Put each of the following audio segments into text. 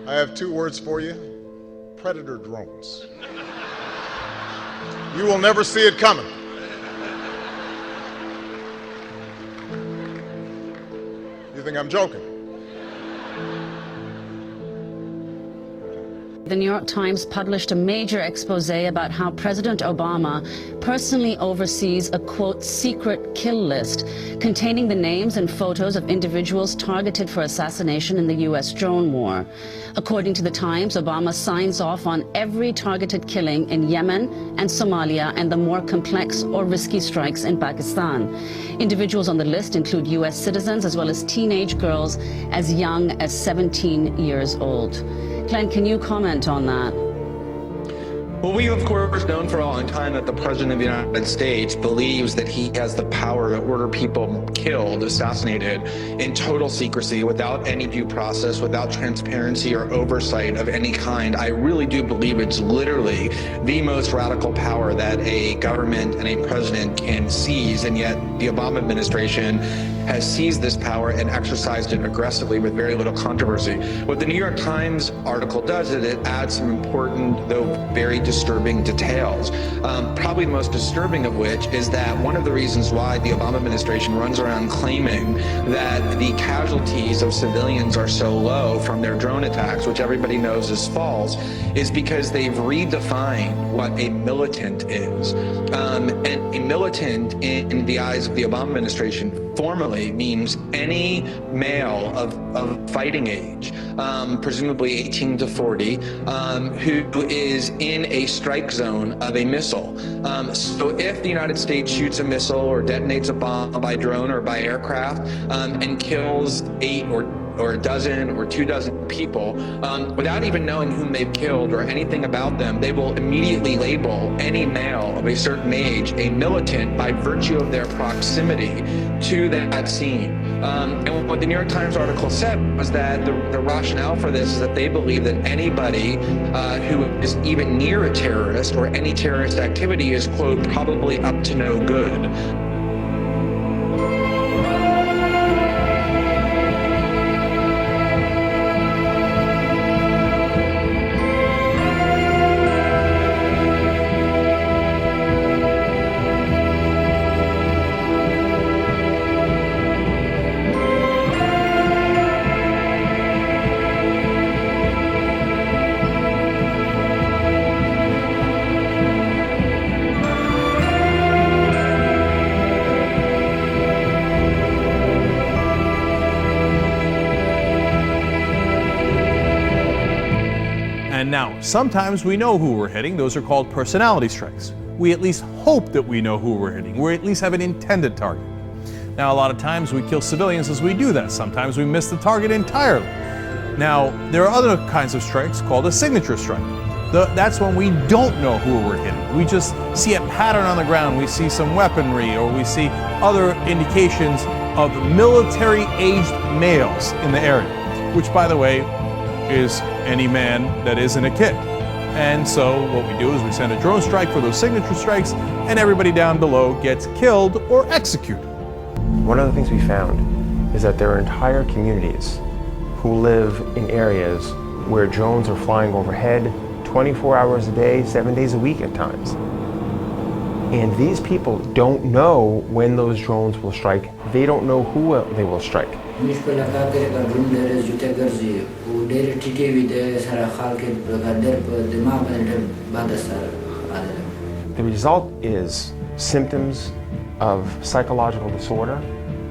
I have two words for you: predator drones. You will never see it coming. You think I'm joking? The New York Times published a major expose about how President Obama personally oversees a, quote, secret kill list containing the names and photos of individuals targeted for assassination in the U.S. drone war. According to the Times, Obama signs off on every targeted killing in Yemen and Somalia and the more complex or risky strikes in Pakistan. Individuals on the list include U.S. citizens as well as teenage girls as young as 17 years old. Glenn, can you comment on that? Well, we of course known for a long time that the President of the United States believes that he has the power to order people killed, assassinated, in total secrecy, without any due process, without transparency or oversight of any kind. I really do believe it's literally the most radical power that a government and a president can seize, and yet the Obama administration has seized this power and exercised it aggressively with very little controversy. What the New York Times article does is it adds some important, though very disturbing details. Probably the most disturbing of which is that one of the reasons why the Obama administration runs around claiming that the casualties of civilians are so low from their drone attacks, which everybody knows is false, is because they've redefined what a militant is. And a militant, in the eyes of the Obama administration, formally means any male of fighting age, presumably 18 to 40, who is in a strike zone of a missile. So if the United States shoots a missile or detonates a bomb by drone or by aircraft and kills 8 or a dozen or 24 people, without even knowing whom they've killed or anything about them, they will immediately label any male of a certain age a militant by virtue of their proximity to that scene. And what the New York Times article said was that the rationale for this is that they believe that anybody who is even near a terrorist or any terrorist activity is, quote, probably up to no good. And now, sometimes we know who we're hitting. Those are called personality strikes. We at least hope that we know who we're hitting. We at least have an intended target. Now, a lot of times we kill civilians as we do that. Sometimes we miss the target entirely. Now, there are other kinds of strikes called a signature strike. That's when we don't know who we're hitting. We just see a pattern on the ground. We see some weaponry, or we see other indications of military-aged males in the area, which, by the way, is any man that isn't a kid. And so what we do is we send a drone strike for those signature strikes, and everybody down below gets killed or executed. One of the things we found is that there are entire communities who live in areas where drones are flying overhead 24 hours a day, 7 days a week at times. And these people don't know when those drones will strike. They don't know who they will strike. The result is symptoms of psychological disorder,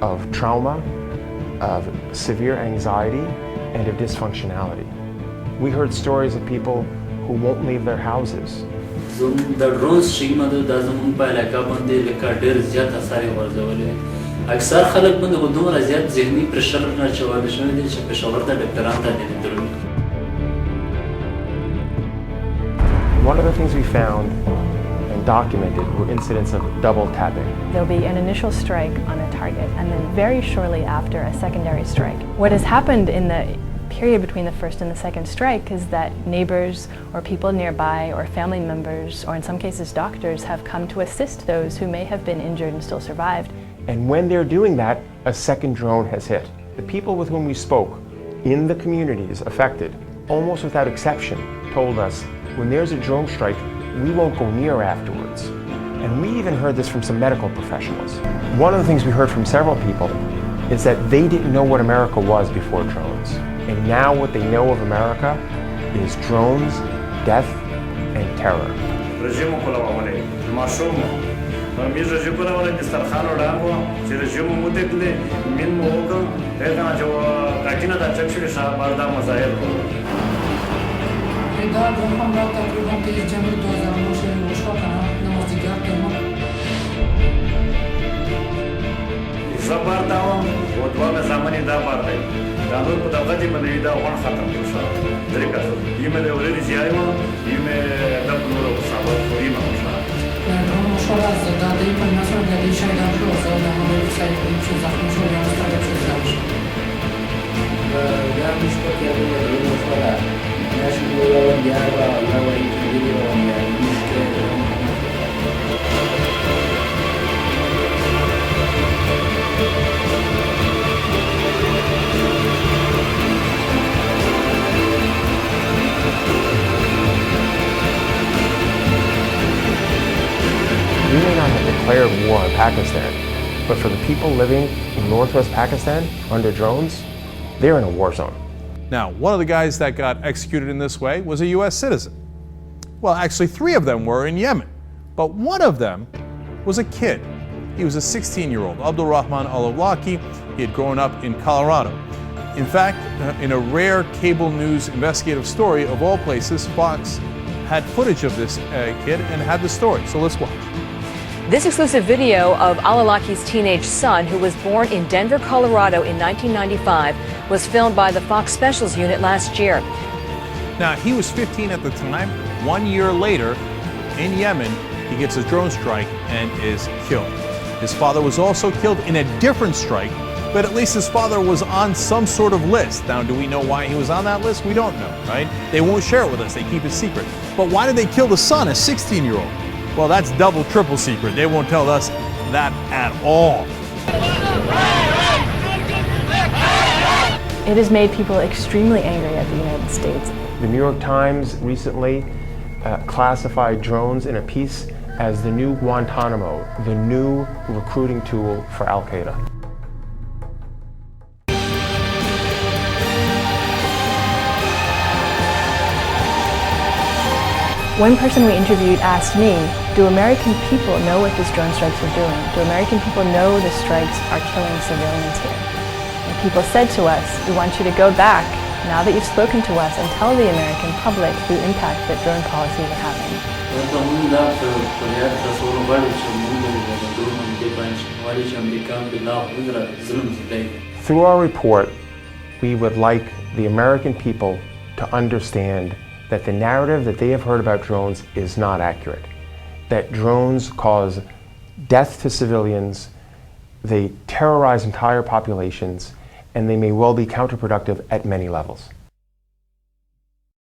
of trauma, of severe anxiety, and of dysfunctionality. We heard stories of people who won't leave their houses. اکثر خلک باندې غوډونه زیات ذهني پرشر نه چوال شوی دي چې پېښور ته ډاکټران ته دي درلود. One of the things we found and documented were incidents of double tapping. There'll be an initial strike on a target and then very shortly after a secondary strike. What has happened in the period between the first and the second strike is that neighbors or people nearby or family members or in some cases doctors have come to assist those who may have been injured and still survived. And when they're doing that, a second drone has hit. The people with whom we spoke in the communities affected almost without exception, told us, when there's a drone strike, we won't go near afterwards. And we even heard this from some medical professionals. One of the things we heard from several people is that they didn't know what America was before drones. And now what they know of America is drones, death, and terror. زبر داوم و دوام زمانی دا بردی. دانور په دغه دی باندې دا وان ختم شو. درې کاسو. یمه د ورې زیایمه، یمه د نور په سبب یمه مشوره. درون مشوره از داده په مثلا د دې شای دا شو زو د نور سایت چې ځکه شو یا ستاره چې ځکه. یا مشکل کې د درون مشوره. یا شو یو بیا یا وایي چې دی یا مشکل We may not have declared war on Pakistan, but for the people living in northwest Pakistan under drones, they're in a war zone. Now, one of the guys that got executed in this way was a US citizen. Well, actually 3 of them were in Yemen, but one of them was a kid. He was a 16-year-old, Abdul Rahman al-Awlaki. He had grown up in Colorado. In fact, in a rare cable news investigative story, of all places, Fox had footage of this kid and had the story. So let's watch. This exclusive video of al-Awlaki's teenage son, who was born in Denver, Colorado in 1995, was filmed by the Fox Specials unit last year. Now, he was 15 at the time. 1 year later, in Yemen, he gets a drone strike and is killed. His father was also killed in a different strike, but at least his father was on some sort of list. Now, do we know why he was on that list? We don't know, right? They won't share it with us. They keep it secret. But why did they kill the son, a 16-year-old? Well, that's double, triple secret. They won't tell us that at all. It has made people extremely angry at the United States. The New York Times recently classified drones in a piece as the new Guantanamo, the new recruiting tool for Al-Qaeda. One person we interviewed asked me, do American people know what these drone strikes are doing? Do American people know the strikes are killing civilians here? And people said to us, we want you to go back, now that you've spoken to us, and tell the American public the impact that drone policies are having. Through our report, we would like the American people to understand that the narrative that they have heard about drones is not accurate. That drones cause death to civilians, they terrorize entire populations, and they may well be counterproductive at many levels.